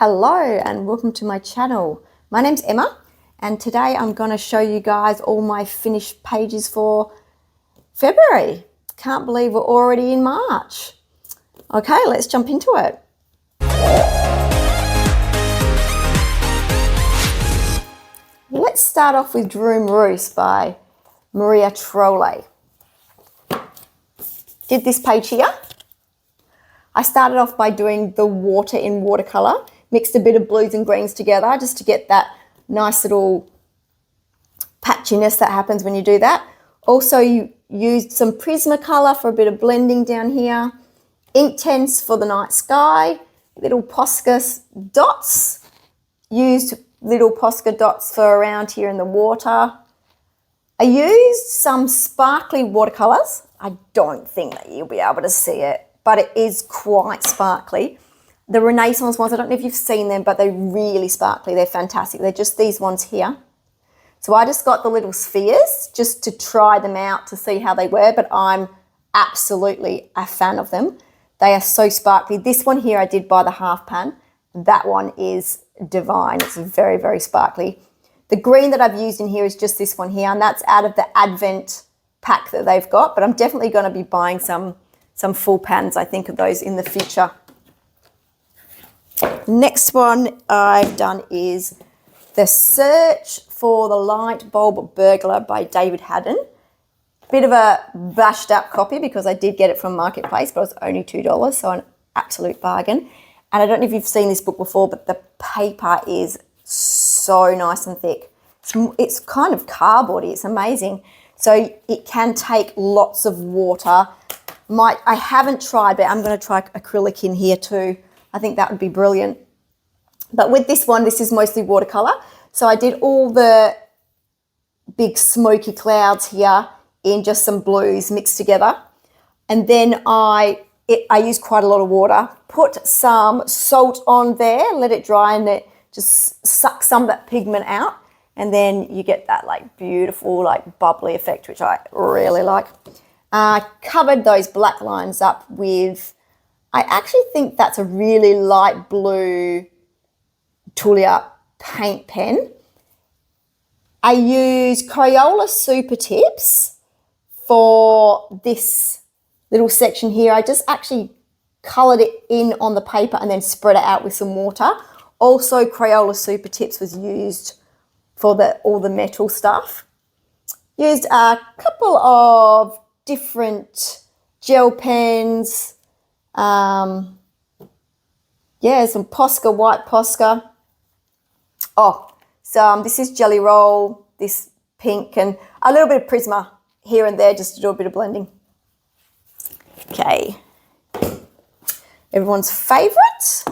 Hello and welcome to my channel. My name's Emma and today I'm going to show you guys all my finished pages for February. Can't believe we're already in March. Okay, let's jump into it. Let's start off with Dro Roose by Maria Trolle. Did this page here. I started off by doing the water in watercolor, mixed a bit of blues and greens together just to get that nice little patchiness that happens when you do that. Also, you used some Prismacolor for a bit of blending down here, Inktense for the night sky, little Posca dots, used little Posca dots for around here in the water. I used some sparkly watercolors. I don't think that you'll be able to see it, but it is quite sparkly. The Renaissance ones, I don't know if you've seen them, but they're really sparkly. They're fantastic. They're just these ones here. So I just got the little spheres just to try them out to see how they were, but I'm absolutely a fan of them. They are so sparkly. This one here I did by the half pan. That one is divine. It's very, very sparkly. The green that I've used in here is just this one here, and that's out of the Advent pack that they've got, but I'm definitely going to be buying some full pans, I think, of those in the future. Next one I've done is The Search for the Light Bulb Burglar by David Haddon. Bit of a bashed up copy because I did get it from Marketplace, but it was only $2, so an absolute bargain. And I don't know if you've seen this book before, but the paper is so nice and thick. It's kind of cardboardy, it's amazing. So it can take lots of water. I haven't tried, but I'm going to try acrylic in here too. I think that would be brilliant. But with this one, this is mostly watercolor. So I did all the big smoky clouds here in just some blues mixed together. And then I used quite a lot of water, put some salt on there, let it dry, and it just sucks some of that pigment out. And then you get that like beautiful, like bubbly effect, which I really like. Covered those black lines up with, I actually think that's a really light blue Tulia paint pen. I used Crayola Super Tips for this little section here. I just actually colored it in on the paper and then spread it out with some water. Also, Crayola Super Tips was used for all the metal stuff. Used a couple of different gel pens. Some Posca, white Posca. This is Jelly Roll, this pink, and a little bit of Prisma here and there just to do a bit of blending. Okay. Everyone's favourite,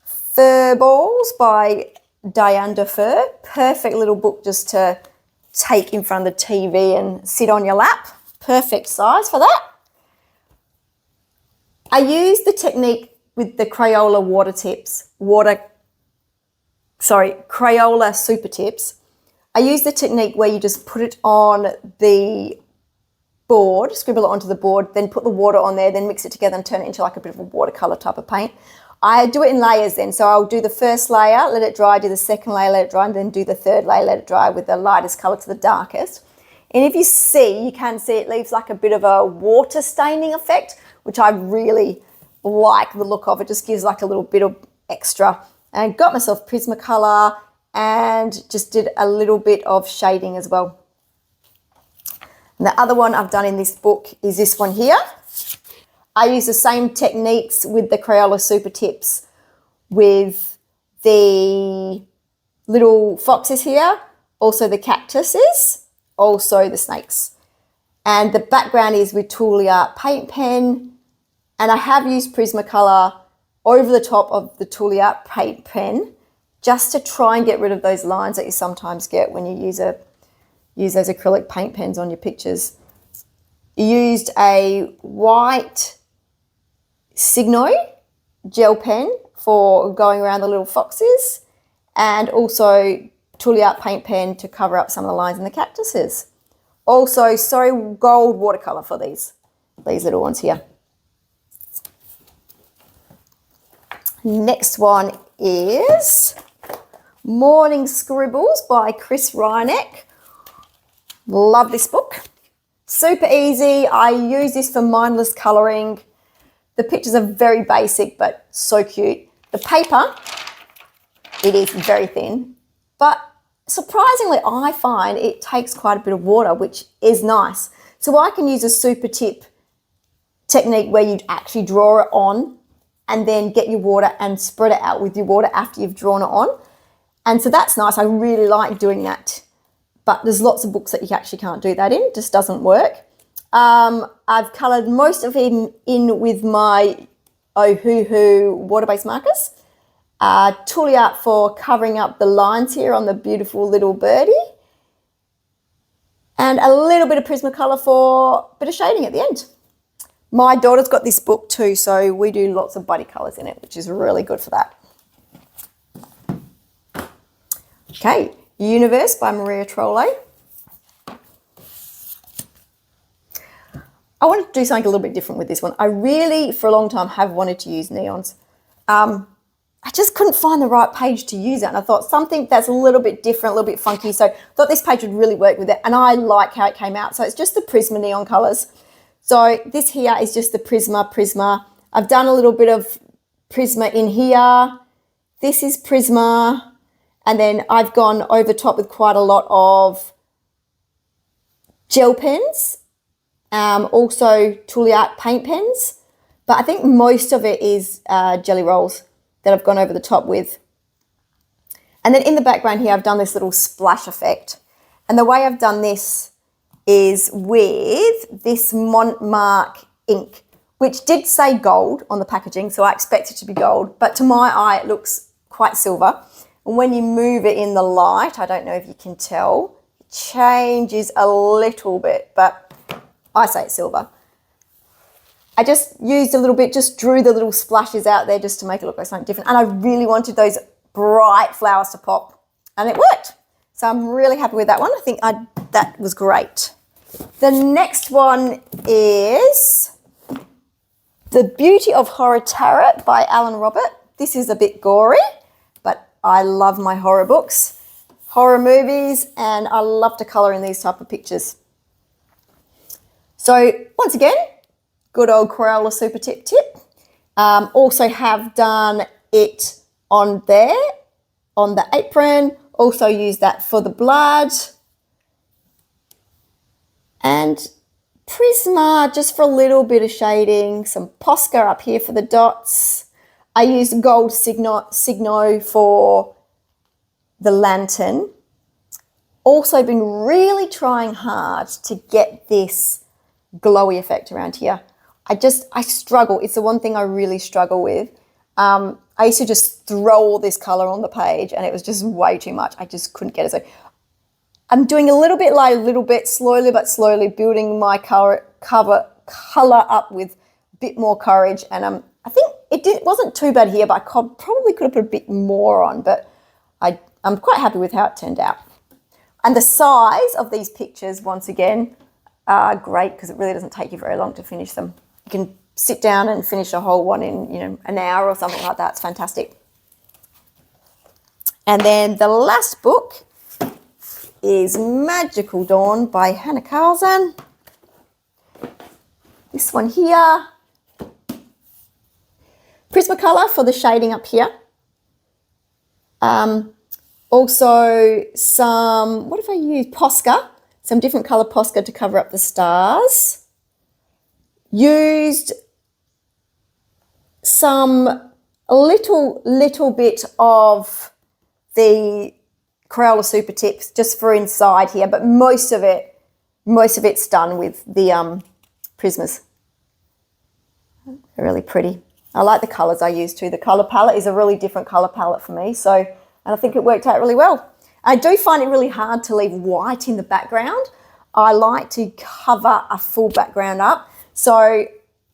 Fur Balls by Diane Defer. Perfect little book just to take in front of the TV and sit on your lap. Perfect size for that. I used the technique with the Crayola Crayola Super Tips. I used the technique where you just put it on the board, scribble it onto the board, then put the water on there, then mix it together and turn it into like a bit of a watercolor type of paint. I do it in layers then, so I'll do the first layer, let it dry, do the second layer, let it dry, and then do the third layer, let it dry with the lightest color to the darkest. And if you can see it leaves like a bit of a water staining effect, which I really like the look of. It just gives like a little bit of extra. And got myself Prismacolor and just did a little bit of shading as well. And the other one I've done in this book is this one here. I use the same techniques with the Crayola Super Tips with the little foxes here, also the cactuses, also the snakes. And the background is with Tulia paint pen, and I have used Prismacolor over the top of the Tulia paint pen just to try and get rid of those lines that you sometimes get when you use those acrylic paint pens on your pictures. Used a white Signo gel pen for going around the little foxes, and also Tulia paint pen to cover up some of the lines in the cactuses. Also, gold watercolor for these little ones here. Next one is Morning Scribbles by Chris Ryanek. Love this book. Super easy. I use this for mindless colouring. The pictures are very basic but so cute. The paper, it is very thin, but surprisingly I find it takes quite a bit of water, which is nice. So I can use a super tip technique where you actually draw it on and then get your water and spread it out with your water after you've drawn it on. And so that's nice. I really like doing that. But there's lots of books that you actually can't do that in. It just doesn't work. I've coloured most of it in with my Ohuhu water-based markers. Toolie Art for covering up the lines here on the beautiful little birdie. And a little bit of Prismacolor for a bit of shading at the end. My daughter's got this book too, so we do lots of buddy colours in it, which is really good for that. Okay. Universe by Maria Trolle. I wanted to do something a little bit different with this one. I really, for a long time, have wanted to use neons. I just couldn't find the right page to use it. And I thought something that's a little bit different, a little bit funky. So I thought this page would really work with it. And I like how it came out. So it's just the Prisma neon colours. So this here is just the Prisma. I've done a little bit of Prisma in here. This is Prisma. And then I've gone over top with quite a lot of gel pens, also Toolie Art paint pens. But I think most of it is jelly rolls that I've gone over the top with. And then in the background here, I've done this little splash effect. And the way I've done this is with this Montmark ink, which did say gold on the packaging, so I expect it to be gold. But to my eye, it looks quite silver. And when you move it in the light, I don't know if you can tell, it changes a little bit, but I say it's silver. I just used a little bit, just drew the little splashes out there just to make it look like something different. And I really wanted those bright flowers to pop, and it worked. So I'm really happy with that one. I think that was great. The next one is The Beauty of Horror Tarot by Alan Robert. This is a bit gory, but I love my horror books, horror movies, and I love to colour in these type of pictures. So once again, good old Crayola Super Tip. Also have done it on there, on the apron. Also use that for the blood. And Prisma just for a little bit of shading. Some Posca up here for the dots. I used gold Signo for the lantern. Also been really trying hard to get this glowy effect around here. I struggle. It's the one thing I really struggle with. I used to just throw all this colour on the page and it was just way too much. I just couldn't get it. So I'm doing a little bit, slowly but slowly, building my colour up with a bit more courage. And I think it wasn't too bad here, but I probably could have put a bit more on, but I'm quite happy with how it turned out. And the size of these pictures, once again, are great because it really doesn't take you very long to finish them. You can sit down and finish a whole one in, an hour or something like that. It's fantastic. And then the last book is Magical Dawn by Hannah Carlson. This one here. Prismacolor for the shading up here. Also some, what have I used? Posca. Some different colour Posca to cover up the stars. Used a little bit of the Crayola Super Tips just for inside here, but most of it's done with the Prismas. They're really pretty. I like the colours I use too. The colour palette is a really different colour palette for me, and I think it worked out really well. I do find it really hard to leave white in the background. I like to cover a full background up. So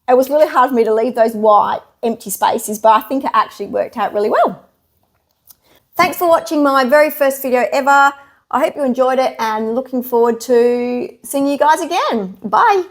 it was really hard for me to leave those white empty spaces, but I think it actually worked out really well. Thanks for watching my very first video ever. I hope you enjoyed it and looking forward to seeing you guys again. Bye.